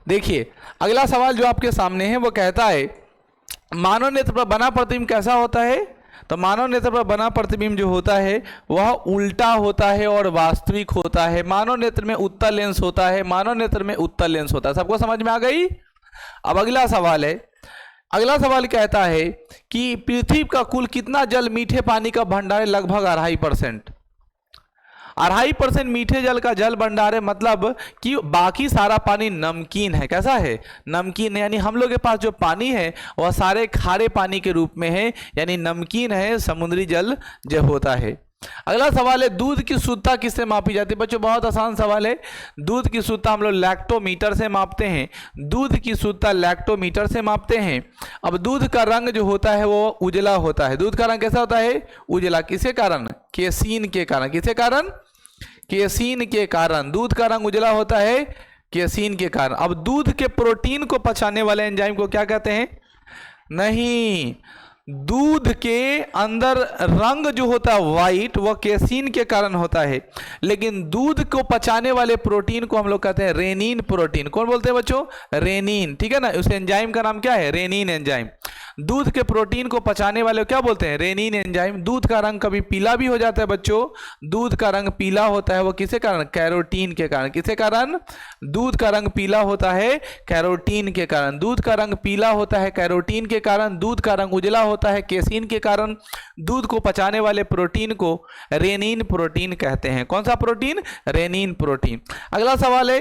देखिए अगला सवाल जो आपके सामने है वो कहता है मानव नेत्र पर बना प्रतिबिंब कैसा होता है। तो मानव नेत्र पर बना प्रतिबिंब जो होता है वह उल्टा होता है और वास्तविक होता है। मानव नेत्र में उत्तल लेंस होता है, मानव नेत्र में उत्तल लेंस होता है। सबको समझ में आ गई। अब अगला सवाल है, अगला सवाल कहता है कि पृथ्वी का कुल कितना जल मीठे पानी का भंडार है। लगभग 2.5%। 2.5% मीठे जल का जल भंडार है, मतलब कि बाकी सारा पानी नमकीन है। कैसा है? नमकीन है, यानी हम लोग के पास जो पानी है वह सारे खारे पानी के रूप में है, यानी नमकीन है, समुद्री जल जो होता है। अगला सवाल है दूध की शुद्धता किससे मापी जाती है। बच्चों बहुत आसान सवाल है। दूध की शुद्धता हम लोग लैक्टोमीटर से मापते हैं। दूध की शुद्धता लैक्टोमीटर से मापते हैं। अब दूध का रंग जो होता है वो उजला होता है। दूध का रंग कैसा होता है? उजला। किसके कारण? केसीन के कारण। किसके कारण? केसीन के कारण दूध का रंग उजला होता है, केसीन के कारण। अब दूध के प्रोटीन को पचाने वाले एंजाइम को क्या कहते हैं? नहीं, दूध के अंदर रंग जो होता है व्हाइट वह केसीन के कारण होता है, लेकिन दूध को पचाने वाले प्रोटीन को हम लोग कहते हैं रेनिन प्रोटीन। कौन बोलते हैं बच्चों? रेनिन। ठीक है ना, उस एंजाइम का नाम क्या है? Renin enzyme. दूध के प्रोटीन को पचाने वाले क्या बोलते हैं? Renin enzyme. दूध का रंग कभी पीला भी हो जाता है बच्चों। दूध का रंग पीला होता है वो किसके कारण? कैरोटीन के कारण। किसके कारण? दूध का रंग पीला होता है कैरोटीन के कारण। दूध का रंग पीला होता है कैरोटीन के कारण। दूध का रंग उजला होता है केसीन के कारण। दूध को पचाने वाले प्रोटीन को रेनिन प्रोटीन कहते हैं। कौन सा प्रोटीन? Rennin protein. अगला सवाल है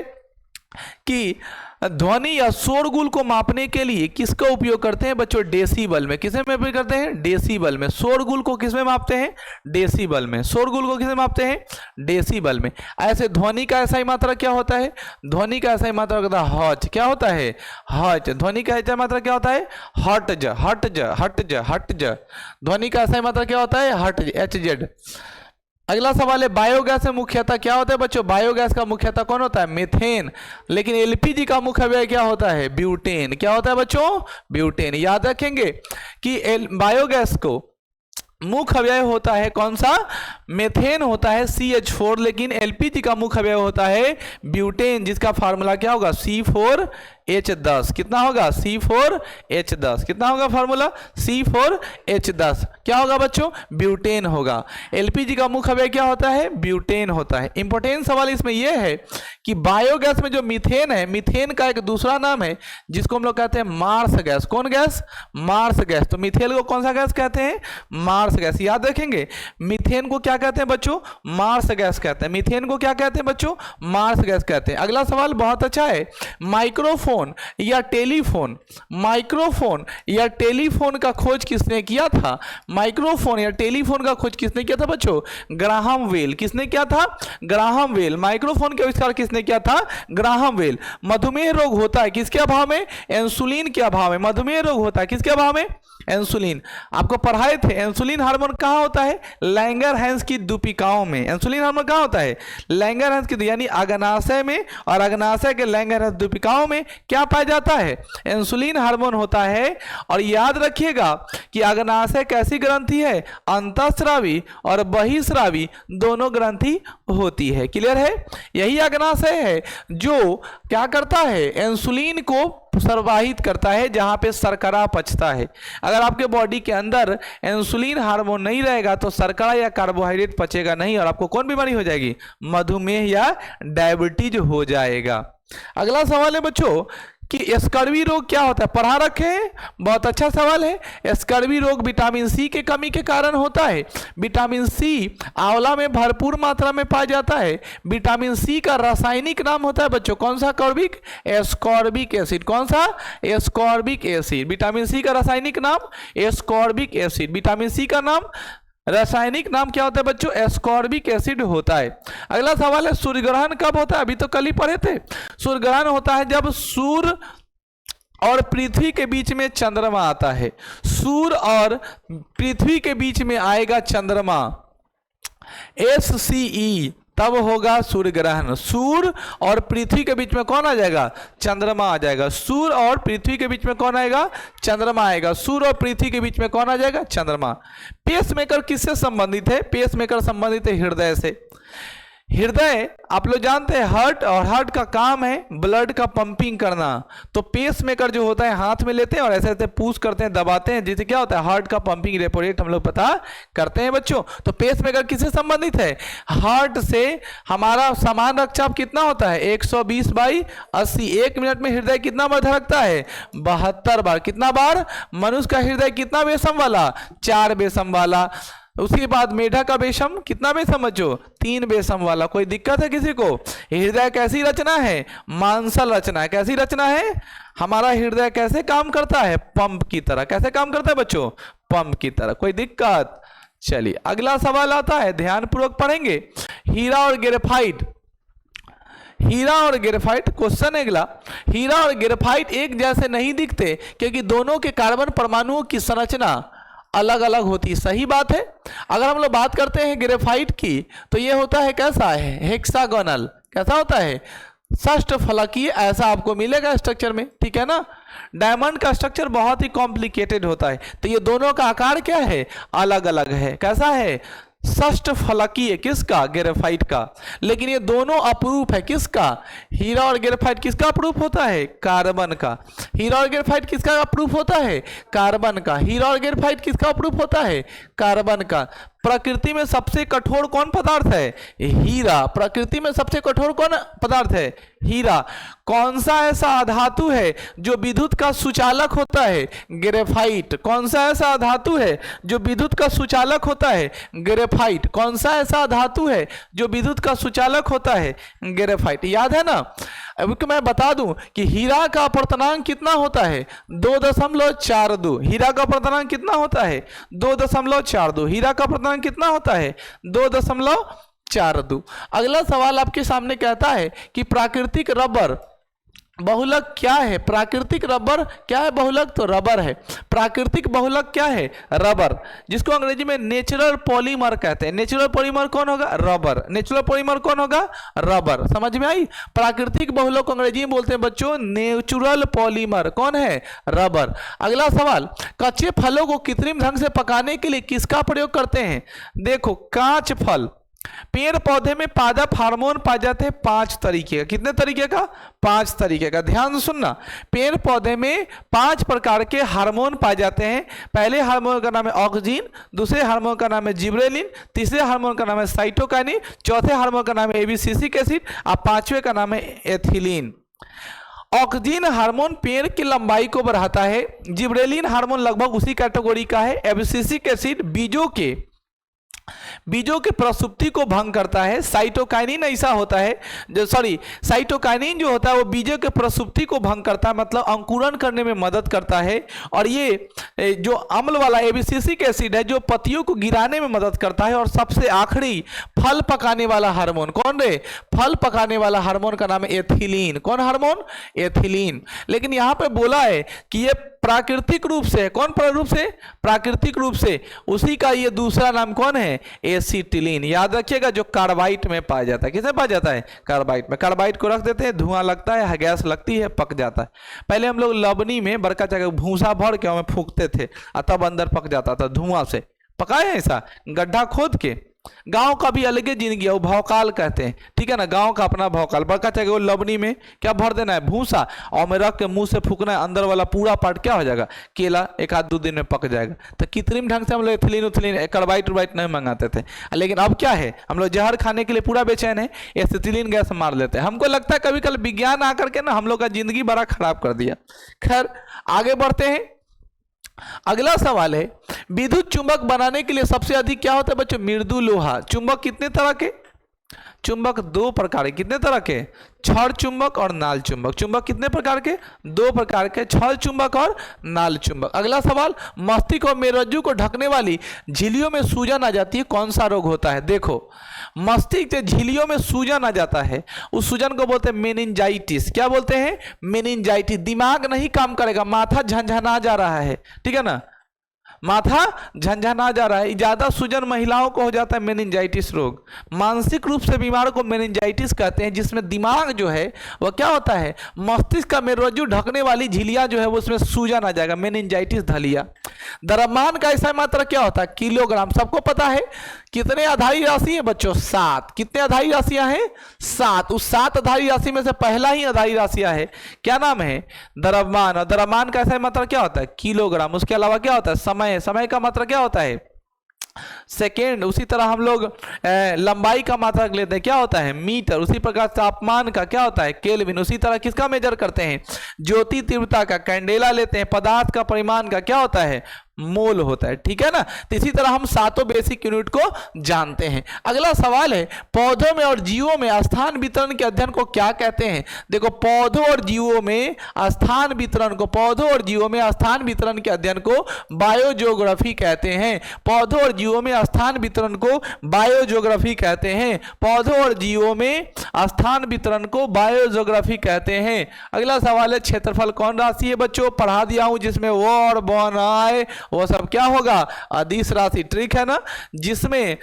कि ध्वनि या शोरगुल को मापने के लिए किसका उपयोग करते हैं बच्चों? डेसिबल में। किसमें उपयोग करते हैं? डेसिबल में। शोरगुल को किसमें मापते हैं? डेसिबल में। शोरगुल को किसमें मापते हैं? डेसिबल में। ऐसे ध्वनि का ऐसा ही मात्रा क्या होता है? ध्वनि का ऐसा ही मात्रा होता है हर्ट्ज। क्या होता है? हर्ट्ज। ध्वनि का ऐसा मात्रा क्या होता है? हर्ट्ज। Hertz hertz hertz. ध्वनि का ऐसा ही मात्रा क्या होता है? Hertz, HZ। अगला सवाल है बायोगैस में मुख्यतः क्या होता है बच्चों? बायोगैस का मुख्यतः कौन होता है? मीथेन। लेकिन एलपीजी का मुख्य अवयव क्या होता है? ब्यूटेन। क्या होता है बच्चों? ब्यूटेन। याद रखेंगे कि बायोगैस को मुख्य अवयव होता है कौन सा? मीथेन होता है CH4, लेकिन एलपीजी का मुख्य अवयव होता है ब्यूटेन, जिसका फार्मूला क्या होगा? C4H10। कितना होगा? C4H10। कितना होगा फार्मूला? C4H10। क्या होगा बच्चों? ब्यूटेन होगा। एलपीजी का मुख्य अवयव क्या होता है? ब्यूटेन होता है। इंपॉर्टेंट सवाल इसमें यह है कि बायोगैस में जो मीथेन है, मीथेन का एक दूसरा नाम है जिसको हम लोग कहते हैं मार्स गैस। कौन गैस? Marsh gas. तो मीथेन को कौन सा गैस कहते हैं? Marsh gas. याद रखेंगे मीथेन को क्या कहते हैं बच्चों? मार्स गैस कहते हैं। मीथेन को क्या कहते हैं बच्चों? मार्स गैस कहते हैं। अगला सवाल बहुत अच्छा है। माइक्रोफोन या टेलीफोन, माइक्रोफोन या टेलीफोन का खोज किसने किया था? माइक्रोफोन या टेलीफोन का खोज किसने किया था बच्चों? Graham Bell. किसने किया था? Graham bell. माइक्रोफोन का आविष्कार किसने किया था? Graham Bell. मधुमेह रोग होता है किसके अभाव में? इंसुलिन के अभाव में। मधुमेह रोग होता है किसके अभाव में? इंसुलिन। आपको पढ़ाए थे इंसुलिन हार्मोन कहाँ होता है? लैंगरहैंस की दूपिकाओं में। इंसुलिन हार्मोन कहाँ होता है? लैंगरहैंस की, यानी अग्नाशय में, और अग्नाशय के लैंगरहैंस दूपिकाओं में क्या पाया जाता है? इंसुलिन हार्मोन होता है। और याद रखिएगा कि अग्नाशय कैसी ग्रंथि है? अंतःस्रावी और बहिस्रावी दोनों ग्रंथि होती है। क्लियर है? यही अग्नाशय है जो क्या करता है? इंसुलिन को प्रवाहित करता है, जहां पे शर्करा पचता है। अगर आपके बॉडी के अंदर इंसुलिन हार्मोन नहीं रहेगा तो शर्करा या कार्बोहाइड्रेट पचेगा नहीं, और आपको कौन बीमारी हो जाएगी? मधुमेह या डायबिटीज हो जाएगा। अगला सवाल है बच्चों कि स्कर्वी रोग क्या होता है? पढ़ा रखे हैं, बहुत अच्छा सवाल है। स्कर्वी रोग विटामिन सी के कमी के कारण होता है। विटामिन सी आंवला में भरपूर मात्रा में पाया जाता है। विटामिन सी का रासायनिक नाम होता है बच्चों कौन सा? कॉर्बिक एस्कॉर्बिक एसिड। कौन सा? Ascorbic acid. विटामिन सी का रासायनिक नाम एस्कॉर्बिक एसिड। विटामिन सी का नाम, रासायनिक नाम क्या होता है बच्चों? एस्कॉर्बिक एसिड होता है। अगला सवाल है सूर्यग्रहण कब होता है? अभी तो कल ही पढ़े थे। सूर्यग्रहण होता है जब सूर्य और पृथ्वी के बीच में चंद्रमा आता है। सूर्य और पृथ्वी के बीच में आएगा चंद्रमा, SCE, तब होगा सूर्य ग्रहण। सूर्य और पृथ्वी के बीच में कौन आ जाएगा? चंद्रमा आ जाएगा। सूर्य और पृथ्वी के बीच में कौन आएगा? चंद्रमा आएगा। सूर्य और पृथ्वी के बीच में कौन आ जाएगा? चंद्रमा। पेसमेकर किससे संबंधित है? पेसमेकर संबंधित है हृदय से। हृदय आप लोग जानते हैं हार्ट, और हार्ट का काम है ब्लड का पंपिंग करना। तो पेस मेकर जो होता है हाथ में लेते हैं और ऐसे ऐसे पुश करते हैं, दबाते हैं, जिससे क्या होता है हार्ट का पंपिंग रेट रेट हम लोग पता करते हैं बच्चों। तो पेस मेकर किससे संबंधित है? हार्ट से। हमारा समान रक्तचाप कितना होता है? 120/80। 1 मिनट में हृदय कितना बार धड़कता है? 72 बार। कितना बार? मनुष्य का हृदय कितना बेसम वाला? 4 बेसम वाला। उसके बाद मेढक का बेसम कितना बेसम बच्चों? 3 बेसम वाला। कोई दिक्कत है किसी को? हृदय कैसी रचना है? मांसल रचना है। कैसी रचना है? हमारा हृदय कैसे काम करता है? पंप की तरह। कैसे काम करता है बच्चों? पंप की तरह। कोई दिक्कत? चलिए अगला सवाल आता है, ध्यान पूर्वक पढ़ेंगे। हीरा और ग्रेफाइट, हीरा और ग्रेफाइट क्वेश्चन अगला। हीरा और ग्रेफाइट एक जैसे नहीं दिखते क्योंकि दोनों के कार्बन परमाणुओं की संरचना अलग अलग होती है। सही बात है। अगर हम लोग बात करते हैं ग्रेफाइट की तो ये होता है कैसा है? हेक्सागोनल। कैसा होता है? षष्ठफलकीय। ऐसा आपको मिलेगा स्ट्रक्चर में, ठीक है ना। डायमंड का स्ट्रक्चर बहुत ही कॉम्प्लिकेटेड होता है, तो ये दोनों का आकार क्या है? अलग अलग है। कैसा है? षष्ठफलकीय। किसका? ग्रेफाइट का। लेकिन ये दोनों अपरूप है। किसका? हीरा और ग्रेफाइट किसका अपरूप होता है? कार्बन का। हीरा और ग्रेफाइट किसका अपरूप होता है? कार्बन का। हीरा और ग्रेफाइट किसका अपरूप होता है? कार्बन का। प्रकृति में सबसे कठोर कौन पदार्थ है? हीरा। प्रकृति में सबसे कठोर कौन पदार्थ है? हीरा। कौन सा ऐसा धातु है जो विद्युत का सुचालक होता है? ग्रेफाइट। कौन सा ऐसा धातु है जो विद्युत का सुचालक होता है? ग्रेफाइट। कौन सा ऐसा धातु है जो विद्युत का सुचालक होता है? ग्रेफाइट। याद है ना। अब मैं बता दूं कि हीरा का अपवर्तनांक कितना होता है? 2.42। हीरा का अपवर्तनांक कितना होता है? 2.42। हीरा का अपवर्तनांक कितना होता है? 2.42। अगला सवाल आपके सामने कहता है कि प्राकृतिक रबर बहुलक क्या है? प्राकृतिक रबर क्या है? बहुलक तो रबर है। प्राकृतिक बहुलक क्या है? रबर, जिसको अंग्रेजी में नेचुरल पॉलीमर कहते हैं। नेचुरल पॉलीमर कौन होगा? रबर। नेचुरल पॉलीमर कौन होगा? रबर। समझ में आई? प्राकृतिक बहुलक को अंग्रेजी में बोलते हैं बच्चों नेचुरल पॉलीमर। कौन है? रबर। अगला सवाल, कच्चे फलों को कृत्रिम ढंग से पकाने के लिए किसका प्रयोग करते हैं? देखो, कांच फल। पेड़ पौधे में पादप हार्मोन पाए जाते हैं 5 तरीके का। कितने तरीके का? 5 तरीके का। ध्यान से सुनना। पेड़ पौधे में 5 प्रकार के हार्मोन पाए जाते हैं। पहले हार्मोन का नाम है ऑक्सीन, दूसरे हार्मोन का नाम है जिब्रेलिन, तीसरे हार्मोन का नाम है साइटोकाइनिन, चौथे हार्मोन का नाम है एबिसिसिक एसिड और पांचवें का नाम है एथिलीन। ऑक्सीन हार्मोन पेड़ की लंबाई को बढ़ाता है। जिब्रेलिन हार्मोन लगभग उसी कैटेगरी का है। एबिसिसिक एसिड बीजों के प्रसुप्ति को भंग करता है। साइटोकाइनिन ऐसा होता है साइटोकाइनिन जो होता है वो बीजों के प्रसुप्ति को भंग करता है, मतलब अंकुरन करने में मदद करता है। और ये जो अम्ल वाला एबिसिसिक एसिड है जो पत्तियों को गिराने में मदद करता है। और सबसे आखिरी फल पकाने वाला हार्मोन कौन रे? फल पकाने वाला हार्मोन का नाम है एथिलीन। कौन हार्मोन? एथिलीन। लेकिन यहां पे बोला है कि ये प्राकृतिक रूप से, कौन रूप से? प्राकृतिक रूप से। उसी का ये दूसरा नाम कौन है? एसिटिलीन। याद रखिएगा, जो कार्बाइट में पाया जाता है। किसमें पाया जाता है? कार्बाइट में। कार्बाइट को रख देते हैं, धुआं लगता है, गैस लगती है, पक जाता है। पहले हम लोग लबनी में बड़का जगह भूसा भर के हमें फूंकते थे, तब अंदर पक जाता था धुआं से। पकाए ऐसा गड्ढा खोद के। गांव का भी अलग जिंदगी है, वो भौकाल कहते हैं, ठीक है ना। गांव का अपना भौकाल। बड़का चाहिए वो लबनी में क्या भर देना है? भूसा, और में रख के मुंह से फूकना है, अंदर वाला पूरा पार्ट क्या हो जाएगा? केला। 1-2 दिन में पक जाएगा। तो कृत्रिम ढंग से हम लोग एथिलीन कार्बाइट नहीं मंगाते थे। लेकिन अब क्या है, हम लोग जहर खाने के लिए पूरा बेचैन है, एसिटिलीन गैस मार लेते हैं। हमको लगता है कभी कल विज्ञान आकर के ना हम लोग का जिंदगी बड़ा खराब कर दिया। खैर आगे बढ़ते हैं। अगला सवाल है, विद्युत चुंबक बनाने के लिए सबसे अधिक क्या होता है बच्चों? मृदु लोहा। चुंबक कितने तरह के? चुंबक 2 प्रकार के। कितने तरह के? क्षण चुंबक और नाल चुंबक। चुंबक कितने प्रकार के? 2 प्रकार के, क्षण चुंबक और नाल चुंबक। अगला सवाल, मस्तिष्क और मेरुरज्जु को ढकने वाली झिल्लियों में सूजन आ जाती है, कौन सा रोग होता है? देखो, मस्तिष्क से झिल्लियों में सूजन आ जाता है, उस सूजन को बोलते हैं मेनिंजाइटिस। क्या बोलते हैं? मेनिंजाइटिस। दिमाग नहीं काम करेगा, माथा झंझना जा रहा है, ठीक है ना। माथा झंझना जा रहा है, ज्यादा सूजन महिलाओं को हो जाता है मेनिंजाइटिस रोग। मानसिक रूप से बीमार को मेनिंजाइटिस कहते हैं, जिसमें दिमाग जो है वह क्या होता है, मस्तिष्क का मेरुरज्जु ढकने वाली झिल्लियां जो है वो उसमें सूजन आ जाएगा, मेनिंजाइटिस धलिया। द्रव्यमान का ऐसा मात्रा क्या होता है, किलोग्राम। सबको पता है कितने आधारी राशि है बच्चों, 7। कितने आधारी राशियां हैं, 7। उस 7 आधारी राशि में से पहला ही आधारी राशियां है, क्या नाम है, द्रव्यमान। और द्रव्यमान का ऐसा मात्रा क्या होता है, किलोग्राम। उसके अलावा क्या होता है, समय। समय का मात्रा क्या होता है, सेकेंड। उसी तरह हम लोग लंबाई का मात्रक लेते हैं, क्या होता है, मीटर। उसी प्रकार तापमान का क्या होता है, केल्विन। उसी तरह किसका मेजर करते हैं, ज्योति तीव्रता का, कैंडेला लेते हैं। पदार्थ का परिमाण का क्या होता है, मोल होता है, ठीक है ना। तो इसी तरह हम 7 बेसिक यूनिट को जानते हैं। अगला सवाल है, पौधों में और जीवों में स्थान वितरण के अध्ययन को क्या कहते हैं। देखो, पौधों और जीवों में स्थान वितरण को, पौधों और जीवों में स्थान वितरण के अध्ययन को बायोजियोग्राफी कहते हैं। पौधों और जीवों में स्थान वितरण को बायोजियोग्राफी कहते हैं। पौधों और जीवों में स्थान वितरण को बायोजियोग्राफी कहते हैं। अगला सवाल है, क्षेत्रफल कौन राशि है बच्चों, पढ़ा दिया हूं, जिसमें वो और बॉन आए वो सब क्या होगा, अदिश राशि। ट्रिक है ना, जिसमें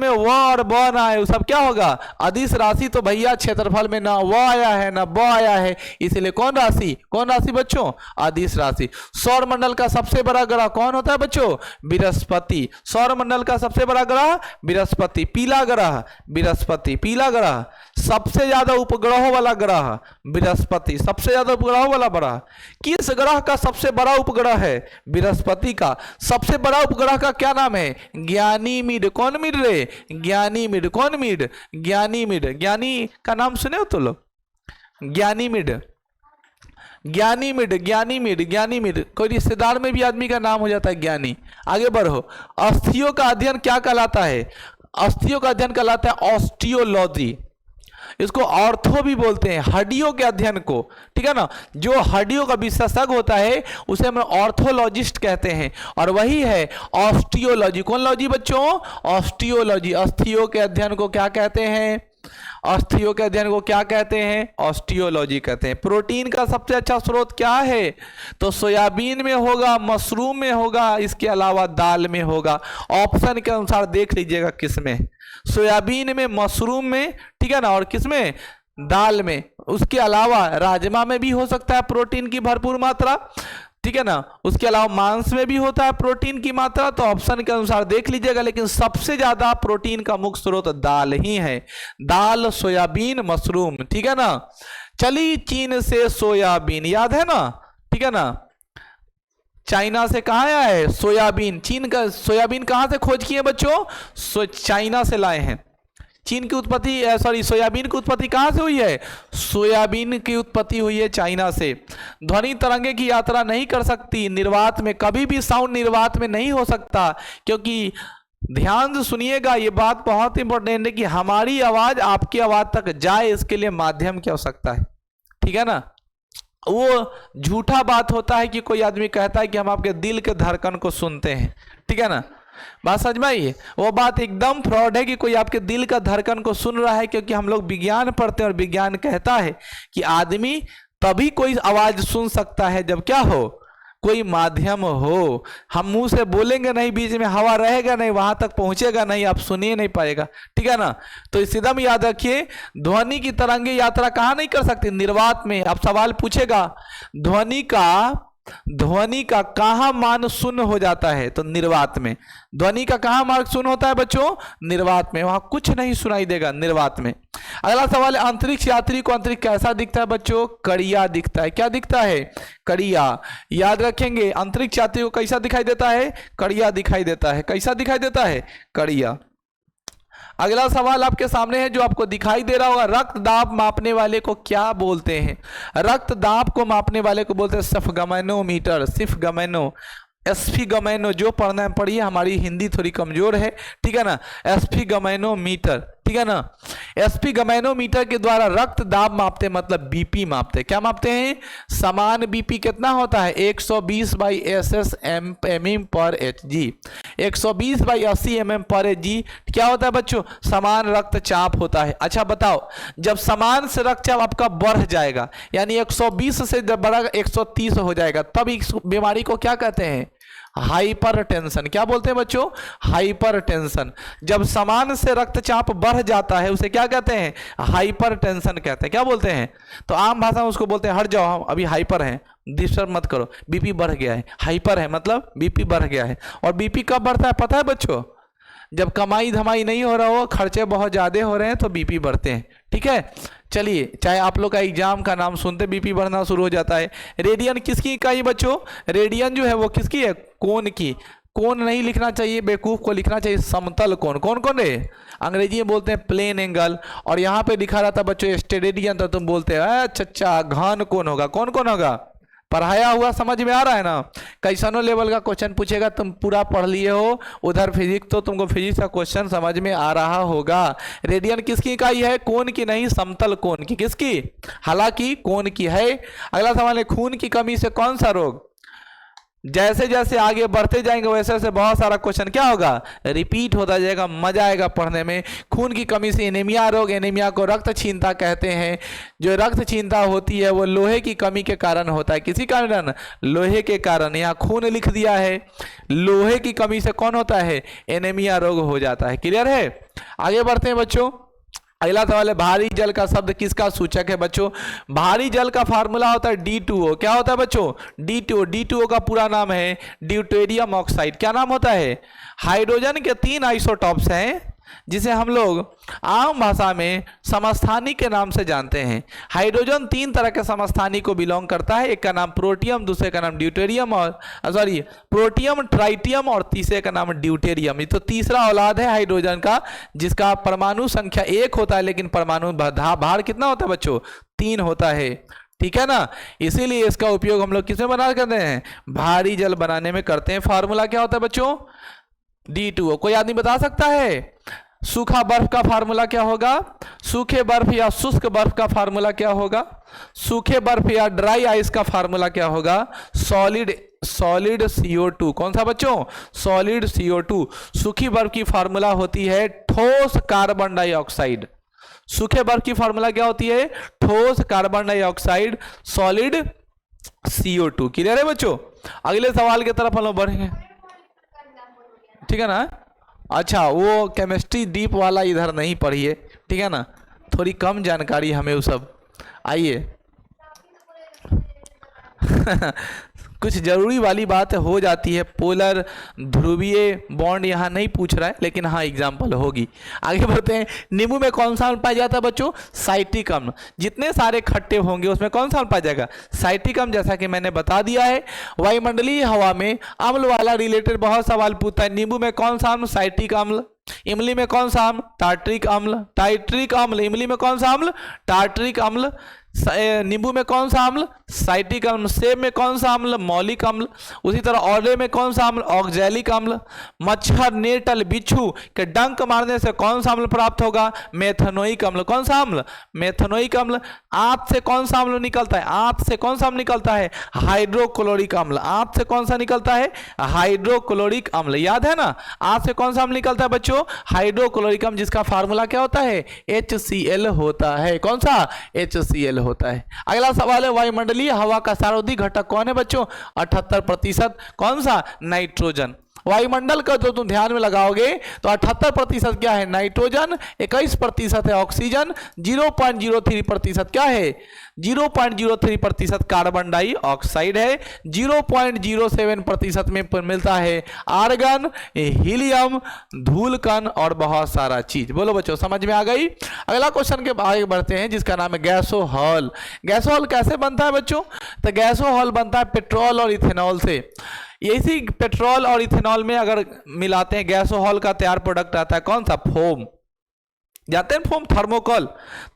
व और ब ना आए वो सब क्या होगा, अदिश राशि। तो भैया क्षेत्रफल में ना व आया है ना ब आया है, इसलिए कौन राशि बच्चों, अदिश राशि। सौर मंडल का सबसे बड़ा ग्रह कौन होता है बच्चों, बृहस्पति। सौर मंडल का सबसे बड़ा ग्रह बृहस्पति। पीला ग्रह बृहस्पति, पीला ग्रह। सबसे ज्यादा उपग्रहों वाला ग्रह बृहस्पति, सबसे ज्यादा उपग्रहों वाला ग्रह। किस ग्रह का सबसे बड़ा उपग्रह है, बृहस्पति का। सबसे बड़ा उपग्रह का क्या नाम है, ज्ञानीमीड। कौन मीड रे, ज्ञानीमीड। कौन मीड, ज्ञानीमीड। ज्ञानी का नाम सुने हो तो लोग, ज्ञानीमीड, ज्ञानीमीड, ज्ञानीमीड, ज्ञानीमीड। कोई रिश्तेदार में भी आदमी का नाम हो जाता है ज्ञानी। आगे बढ़ो। अस्थियों का अध्ययन क्या कहलाता है, अस्थियों का अध्ययन कहलाता है ऑस्टियोलॉजी। इसको ऑर्थो भी बोलते हैं, हड्डियों के अध्ययन को, ठीक है ना। जो हड्डियों का विशेषज्ञ होता है उसे हम ऑर्थोलॉजिस्ट कहते हैं, और वही है ऑस्टियोलॉजी। कौन लॉजी बच्चों, ऑस्टियोलॉजी। अस्थियों के अध्ययन को क्या कहते हैं, अस्थियों के अध्ययन को क्या कहते हैं, ऑस्टियोलॉजी कहते हैं। प्रोटीन का सबसे अच्छा स्रोत क्या है, तो सोयाबीन में होगा, मशरूम में होगा, इसके अलावा दाल में होगा। ऑप्शन के अनुसार देख लीजिएगा किसमें, सोयाबीन में, मशरूम में, ठीक है ना, और किसमें, दाल में। उसके अलावा राजमा में भी हो सकता है प्रोटीन की भरपूर मात्रा, ठीक है ना। उसके अलावा मांस में भी होता है प्रोटीन की मात्रा, तो ऑप्शन के अनुसार देख लीजिएगा। लेकिन सबसे ज्यादा प्रोटीन का मुख्य स्रोत दाल ही है, दाल, सोयाबीन, मशरूम, ठीक है ना। चली चीन से सोयाबीन, याद है ना, ठीक है ना। चाइना से कहाँ आया है सोयाबीन, चीन का सोयाबीन कहाँ से खोज किए बच्चों, चाइना से लाए हैं। चीन की उत्पत्ति, सॉरी, सोयाबीन की उत्पत्ति कहाँ से हुई है, सोयाबीन की उत्पत्ति हुई है चाइना से। ध्वनि तरंगे की यात्रा नहीं कर सकती निर्वात में, कभी भी साउंड निर्वात में नहीं हो सकता, क्योंकि ध्यान से सुनिएगा, ये बात बहुत इंपॉर्टेंट है कि हमारी आवाज आपकी आवाज तक जाए, इसके लिए माध्यम की आवश्यकता है, ठीक है ना। वो झूठा बात होता है कि कोई आदमी कहता है कि हम आपके दिल के धड़कन को सुनते हैं, ठीक है ना। बात समझ में आई, वो बात एकदम फ्रॉड है कि कोई आपके दिल का धड़कन को सुन रहा है, क्योंकि हम लोग विज्ञान पढ़ते हैं और विज्ञान कहता है कि आदमी तभी कोई आवाज सुन सकता है जब क्या हो, कोई माध्यम हो। हम मुंह से बोलेंगे नहीं, बीच में हवा रहेगा नहीं, वहां तक पहुंचेगा नहीं, आप सुनिए नहीं पाएगा, ठीक है ना। तो इस एकदम याद रखिए, ध्वनि की तरंगे यात्रा कहाँ नहीं कर सकती, निर्वात में। अब सवाल पूछेगा ध्वनि का कहाँ मान शून्य हो जाता है, तो निर्वात में। ध्वनि का कहाँ मार्ग शून्य होता है बच्चों, निर्वात में, वहां कुछ नहीं सुनाई देगा, निर्वात में। अगला सवाल है, अंतरिक्ष यात्री को अंतरिक्ष कैसा दिखता है बच्चों, कड़िया दिखता है। क्या दिखता है, कड़िया। याद रखेंगे, अंतरिक्ष यात्री को कैसा दिखाई देता है, कड़िया दिखाई देता है। कैसा दिखाई देता है, कड़िया। अगला सवाल आपके सामने है जो आपको दिखाई दे रहा होगा, रक्त दाब मापने वाले को क्या बोलते हैं। रक्त दाब को मापने वाले को बोलते हैं सफगमैनोमीटर, सिफगमैनो, एस्फिगमैनो। जो पढ़ना है पढ़िए, हमारी हिंदी थोड़ी कमजोर है, ठीक है ना। एस्फिगमैनोमीटर, ठीक है ना। एस्फिगमैनोमीटर के द्वारा रक्त दाब मापते, मतलब बीपी मापते। क्या मापते हैं, समान बीपी कितना होता है, 120/SS mm पर Hg। 120/80 mm पर Hg क्या होता है बच्चों, समान रक्तचाप होता है। अच्छा बताओ, जब समान से रक्तचाप आपका बढ़ जाएगा, यानी 120 से जब बढ़ा 130 हो जाएगा, तब इस बीमारी को क्या कहते हैं, हाइपरटेंशन। क्या बोलते हैं बच्चों? हाइपरटेंशन। जब सामान्य से रक्तचाप बढ़ जाता है उसे क्या कहते हैं? हाइपरटेंशन कहते हैं। क्या बोलते हैं? तो आम भाषा में उसको बोलते हैं हट जाओ, हम अभी हाइपर हैं, डिस्टर्ब मत करो, बीपी बढ़ गया है। हाइपर है मतलब बीपी बढ़ गया है। और बीपी कब बढ़ता है पता है बच्चों? जब कमाई धमाई नहीं हो रहा हो, खर्चे बहुत ज़्यादा हो रहे हैं तो बीपी बढ़ते हैं। ठीक है, चलिए, चाहे आप लोग का एग्जाम का नाम सुनते बीपी बढ़ना शुरू हो जाता है। रेडियन किसकी इकाई बच्चों? रेडियन जो है वो किसकी है? कोण की। कोण नहीं लिखना चाहिए, बेवकूफ को लिखना चाहिए समतल कोण। कौन कौन है? अंग्रेजी में बोलते हैं प्लेन एंगल, और यहाँ पे लिखा रहता बच्चों स्टेरेडियन, तो तुम बोलते हैं अच्छा घन कोण होगा। कौन कौन होगा? पढ़ाया हुआ समझ में आ रहा है ना? कैसनो लेवल का क्वेश्चन पूछेगा, तुम पूरा पढ़ लिए हो उधर फिजिक्स, तो तुमको फिजिक्स का क्वेश्चन समझ में आ रहा होगा। रेडियन किसकी इकाई है? कोण की नहीं, समतल कोण की। किसकी? हालांकि कोण की है। अगला सवाल है, खून की कमी से कौन सा रोग? जैसे जैसे आगे बढ़ते जाएंगे वैसे वैसे बहुत सारा क्वेश्चन क्या होगा? रिपीट होता जाएगा, मजा आएगा पढ़ने में। खून की कमी से एनीमिया रोग, एनीमिया को रक्तहीनता कहते हैं। जो रक्तहीनता होती है वो लोहे की कमी के कारण होता है। किसी कारण? लोहे के कारण। यहाँ खून लिख दिया है, लोहे की कमी से कौन होता है? एनीमिया रोग हो जाता है। क्लियर है? आगे बढ़ते हैं बच्चों। अगला सवाल है, भारी जल का शब्द किसका सूचक है बच्चों? भारी जल का फार्मूला होता है D2O। क्या होता है बच्चों? D2O। D2O का पूरा नाम है ड्यूटेरियम ऑक्साइड। क्या नाम होता है? हाइड्रोजन के 3 आइसोटॉप्स हैं जिसे हम लोग आम भाषा में समस्थानी के नाम से जानते हैं। हाइड्रोजन 3 तरह के समस्थानी को बिलोंग करता है। एक का नाम प्रोटियम, दूसरे का नाम ड्यूटेरियम, और प्रोटियम, ट्राइटियम, और तीसरे का नाम ड्यूटेरियम। ये तो तीसरा औलाद है हाइड्रोजन का, जिसका परमाणु संख्या 1 होता है, लेकिन परमाणु भार कितना होता है बच्चों? 3 होता है। ठीक है ना? इसीलिए इसका उपयोग हम लोग किसमें बना करते हैं? भारी जल बनाने में करते हैं। फार्मूला क्या होता है बच्चों? D2O। कोई आदमी बता सकता है? सूखा बर्फ का फार्मूला क्या होगा? सूखे बर्फ या शुष्क बर्फ का फार्मूला क्या होगा? सूखे बर्फ या ड्राई आइस का फार्मूला क्या होगा? Solid CO2। कौन सा बच्चों? Solid CO2। सूखी बर्फ की फार्मूला होती है ठोस कार्बन डाइऑक्साइड। सूखे बर्फ की फार्मूला क्या होती है? ठोस carbon dioxide, solid CO2। Clear है बच्चों? अगले सवाल की तरफ हम लोग बढ़ेंगे। ठीक है ना? अच्छा, वो केमिस्ट्री डीप वाला इधर नहीं पढ़िए, ठीक है ना? थोड़ी कम जानकारी हमें वो सब। आइए कुछ जरूरी वाली बात हो जाती है। पोलर ध्रुवीय बॉन्ड यहाँ नहीं पूछ रहा है, लेकिन हाँ एग्जाम्पल होगी। आगे बढ़ते हैं। नींबू में कौन सा अम्ल पाया जाता है बच्चों? साइट्रिक अम्ल। जितने सारे खट्टे होंगे उसमें कौन सा अम्ल पाया जाएगा? साइट्रिक अम्ल, जैसा कि मैंने बता दिया है। वायुमंडलीय हवा में अम्ल वाला रिलेटेड बहुत सवाल पूछता है। नींबू में कौन सा अम्ल? साइट्रिक अम्ल। इमली में कौन सा अम्ल? टार्ट्रिक अम्ल। टाइट्रिक अम्ल। इमली में कौन सा अम्ल? टार्ट्रिक अम्ल। नींबू में कौन सा अम्ल? साइट्रिक अम्ल। सेब में कौन सा अम्ल? मौलिक अम्ल। उसी तरह औले में कौन सा अम्ल? ऑक्जेलिक अम्ल। मच्छर, नेटल, बिच्छू के डंक मारने से कौन सा अम्ल प्राप्त होगा? मेथनोइक अम्ल। कौन सा अम्ल? मेथनोइक अम्ल। आंत से कौन सा अम्ल निकलता है? आंत से कौन सा अम्ल निकलता है? हाइड्रोक्लोरिक अम्ल। आंत से कौन सा निकलता है? हाइड्रोक्लोरिक अम्ल। याद है ना? आंत से कौन सा अम्ल निकलता है बच्चों? हाइड्रोक्लोरिक अम्ल, जिसका फार्मूला क्या होता है? HCl होता है। कौन सा? HCl होता है। अगला सवाल है, वायुमंडलीय हवा का सर्वाधिक घटक कौन है बच्चों? 78%। कौन सा? नाइट्रोजन। वायुमंडल का जो तुम ध्यान में लगाओगे तो 78% क्या है? नाइट्रोजन। 21% है ऑक्सीजन। 0.03% क्या है? 0.03% कार्बन डाइऑक्साइड है। 0.07% में मिलता है आर्गन, हीलियम, धूलकण और बहुत सारा चीज। बोलो बच्चों, समझ में आ गई? अगला क्वेश्चन के आगे बढ़ते हैं, जिसका नाम है गैसोहॉल। गैसोहॉल कैसे बनता है बच्चों? तो गैसोहॉल बनता है पेट्रोल और इथेनॉल से। इसी पेट्रोल और इथेनॉल में अगर मिलाते हैं, गैसोहॉल का तैयार प्रोडक्ट आता है कौन सा? फोम। जाते हैं फोम, थर्मोकोल।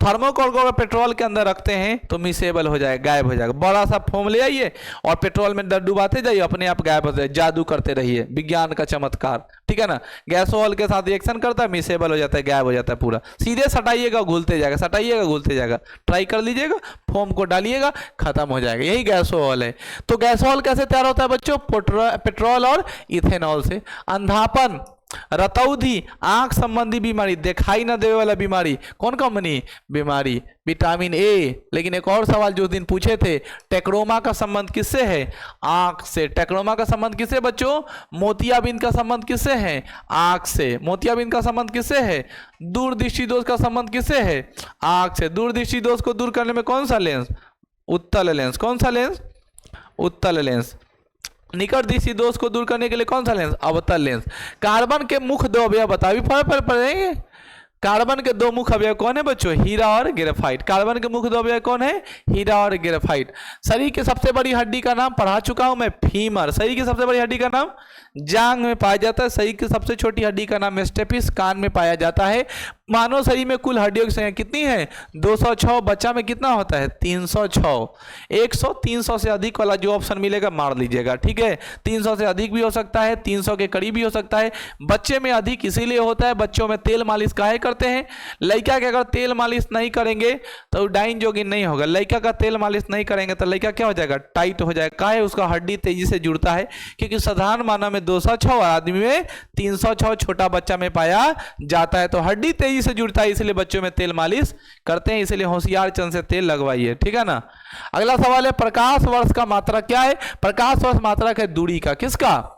थर्मोकोल को अगर पेट्रोल के अंदर रखते हैं तो मिसेबल हो जाएगा, गायब हो जाएगा। बड़ा सा फोम ले आइए और पेट्रोल में डुबाते जाइए, अपने आप गायब हो जाए। जादू करते रहिए, विज्ञान का चमत्कार। ठीक है ना? गैसोहॉल के साथ रिएक्शन करता है, मिसेबल हो जाता है, गायब हो जाता है पूरा। सीधे सटाइएगा, घुलते जाएगा, सटाइएगा, घुलते जाएगा। ट्राई कर लीजिएगा, फोम को डालिएगा, खत्म हो जाएगा। यही गैसोहॉल है। तो गैसोहॉल कैसे तैयार होता है बच्चों? पेट्रोल और इथेनॉल से। अंधापन रतौंधी आंख संबंधी बीमारी, दिखाई न देवे वाला बीमारी, कौन कंपनी बीमारी, विटामिन ए। लेकिन एक और सवाल जो उस दिन पूछे थे, टेक्रोमा का संबंध किससे है, आंख से। टेक्रोमा का संबंध किससे बच्चों, मोतियाबिंद का संबंध किससे है, आंख से। मोतियाबिंद का संबंध किससे है, दूरदृष्टि दोष का संबंध किससे है, आंख से। दूरदृष्टि दोष को दूर करने में कौन सा लेंस, उत्तल लेंस। कौन सा लेंस, उत्तल लेंस। निकट दृष्टि दोष को दूर करने के लिए कौन सा लेंस, अवतल लेंस। कार्बन के मुख्य दो अवयव बताओ, भी फर्क पड़ेंगे। कार्बन के दो मुख्य अवयव कौन है बच्चों, हीरा और ग्रेफाइट। कार्बन के मुख्य दो अवयव कौन है, हीरा और ग्रेफाइट। शरीर की सबसे बड़ी हड्डी का नाम पढ़ा चुका हूं मैं, फीमर। शरीर की सबसे बड़ी हड्डी का नाम जांघ में पाया जाता है। शरीर की सबसे छोटी हड्डी का नाम स्टेपिस, कान में पाया जाता है। मानव शरीर में कुल हड्डियों की संख्या कितनी है, 206। बच्चा में कितना होता है, 306। 100 300 से अधिक वाला जो ऑप्शन मिलेगा मार लीजिएगा, ठीक है। 300 से अधिक भी हो सकता है, 300 के करीब भी हो सकता है। बच्चे में अधिक इसीलिए होता है, बच्चों में तेल मालिश काहे करते हैं। लड़का के अगर तेल मालिश नहीं करेंगे तो डाइन जोगिन नहीं होगा। लड़का का तेल मालिश नहीं करेंगे तो लड़का क्या हो जाएगा, टाइट हो जाएगा। काहे, उसका हड्डी तेजी से जुड़ता है, क्योंकि साधारण मानव में 206, आदमी में 306 छोटा बच्चा में पाया जाता है। तो हड्डी तेजी से जुड़ता है, इसलिए बच्चों में तेल मालिश करते हैं। इसलिए होशियार चंद से तेल लगवाइए, ठीक है ना। अगला सवाल है, प्रकाश वर्ष का मात्रक क्या है। प्रकाश वर्ष मात्रक है दूरी का, किसका,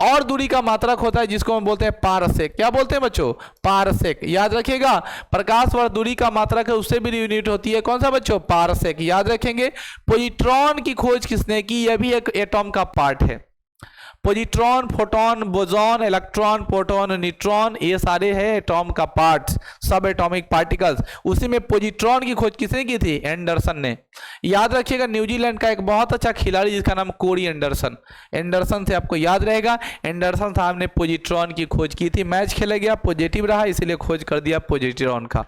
और दूरी का मात्रक होता है जिसको हम बोलते हैं पारसेक। क्या बोलते हैं बच्चों, पारसेक। याद रखिएगा, प्रकाश वर्ष दूरी का मात्रक है, उससे भी यूनिट होती है कौन सा बच्चों, पारसेक। याद रखेंगे। पॉजिट्रॉन की खोज किसने की, यह भी एक एटॉम का पार्ट है। Positron, photon, boson, electron, proton, neutron, ये सारे हैं एटॉम का पार्ट्स, सब एटॉमिक पार्टिकल्स। उसी में पॉजिट्रॉन की खोज किसने की थी, एंडरसन ने। याद रखिएगा, न्यूजीलैंड का एक बहुत अच्छा खिलाड़ी जिसका नाम कोरी एंडरसन। एंडरसन से आपको याद रहेगा, एंडरसन साहब ने पॉजिट्रॉन की खोज की थी। मैच खेला गया, पॉजिटिव रहा, इसीलिए खोज कर दिया पॉजिट्रॉन का।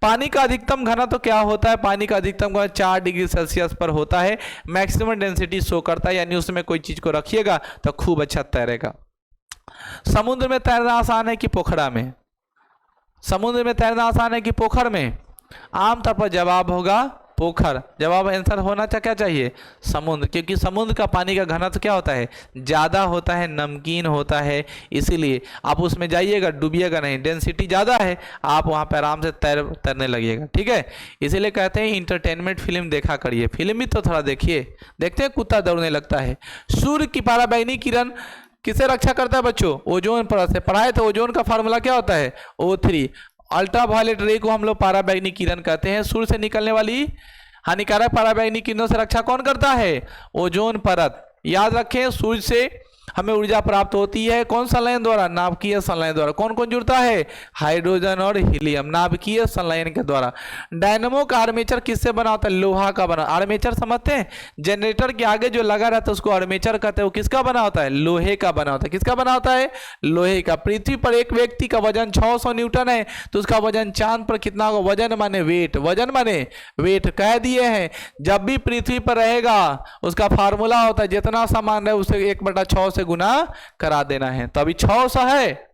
पानी का अधिकतम घनत्व तो क्या होता है, पानी का अधिकतम घनत्व 4 डिग्री सेल्सियस पर होता है। मैक्सिमम डेंसिटी शो करता है, यानी उसमें कोई चीज को रखिएगा तो खूब अच्छा तैरेगा। समुद्र में तैरना आसान है कि पोखरा में, समुद्र में तैरना आसान है कि पोखर में। आमतौर पर जवाब होगा पोखर। जवाब आंसर होना क्या चाहिए, समुद्र, क्योंकि समुद्र का पानी का घनत्व क्या होता है, ज़्यादा होता है, नमकीन होता है। इसीलिए आप उसमें जाइएगा, डूबिएगा नहीं, डेंसिटी ज़्यादा है, आप वहाँ पर आराम से तैरने लगिएगा, ठीक है। इसीलिए कहते हैं इंटरटेनमेंट फिल्म देखा करिए, फिल्म भी तो थोड़ा देखिए। देखते हैं कुत्ता दौड़ने लगता है। सूर्य की पराबैंगनी किरण किसे रक्षा करता है बच्चों, ओजोन परत से। पढ़ाए तो ओजोन का फार्मूला क्या होता है, O3। अल्ट्रावायलेट रे को हम लोग पराबैंगनी किरण कहते हैं। सूर्य से निकलने वाली हानिकारक पराबैंगनी किरणों से रक्षा कौन करता है, ओजोन परत। याद रखें, सूर्य से हमें ऊर्जा प्राप्त होती है कौन संलयन द्वारा, नाभिकीय संलयन द्वारा। कौन कौन जुड़ता है, हाइड्रोजन और हीलियम, नाभिकीय संलयन के द्वारा। डायनामो का आर्मेचर किससे बना होता है, लोहा का बना। आर्मेचर समझते हैं, जनरेटर के आगे जो लगा रहता है उसको आर्मेचर कहते हैं। वो किसका बना होता है, लोहे का बना होता है। किसका बना होता है, लोहे का। पृथ्वी पर एक व्यक्ति का वजन 600 न्यूटन है, तो उसका वजन चांद पर कितना होगा, वजन माने वेट, वजन माने वेट कह दिए हैं। जब भी पृथ्वी पर रहेगा उसका फार्मूला होता है, जितना सामान है उसे 1/6 से गुना करा देना है। तो अभी 600 है,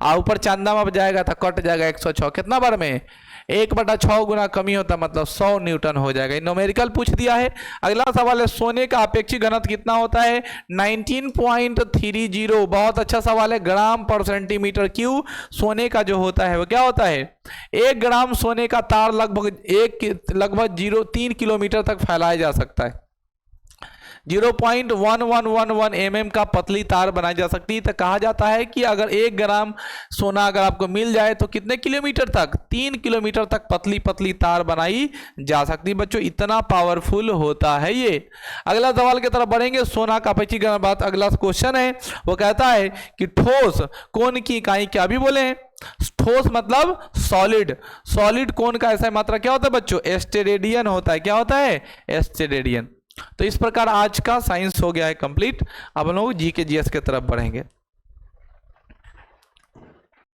और ऊपर चांदा में जाएगा तो कट जाएगा 106। कितना बार में, 1/6 गुना कमी होता है, मतलब 100 न्यूटन हो जाएगा। न्यूमेरिकल पूछ दिया है। अगला सवाल है, सोने का अपेक्षित घनत्व कितना होता है, 19.30। बहुत अच्छा सवाल है। ग्राम पर सेंटीमीटर क्यूब सोने का जो होता है वो क्या होता है, 1 ग्राम सोने का तार लगभग 0.3 किलोमीटर तक फैलाया जा सकता है। 0.1111 mm का पतली तार बनाई जा सकती है। तो कहा जाता है कि अगर 1 ग्राम सोना अगर आपको मिल जाए तो कितने किलोमीटर तक, 3 किलोमीटर तक पतली पतली तार बनाई जा सकती है। बच्चों इतना पावरफुल होता है ये। अगला सवाल की तरफ बढ़ेंगे, सोना का अपेक्षित बात। अगला क्वेश्चन है, वो कहता है कि ठोस कोण की इकाई क्या भी बोले हैं, ठोस मतलब सॉलिड। सॉलिड कोण का ऐसा मात्रा क्या होता है बच्चों, एस्टेरेडियन होता है। क्या होता है, एस्टेरेडियन। तो इस प्रकार आज का साइंस हो गया है कंप्लीट। अब हम लोग जी के जीएस की तरफ बढ़ेंगे।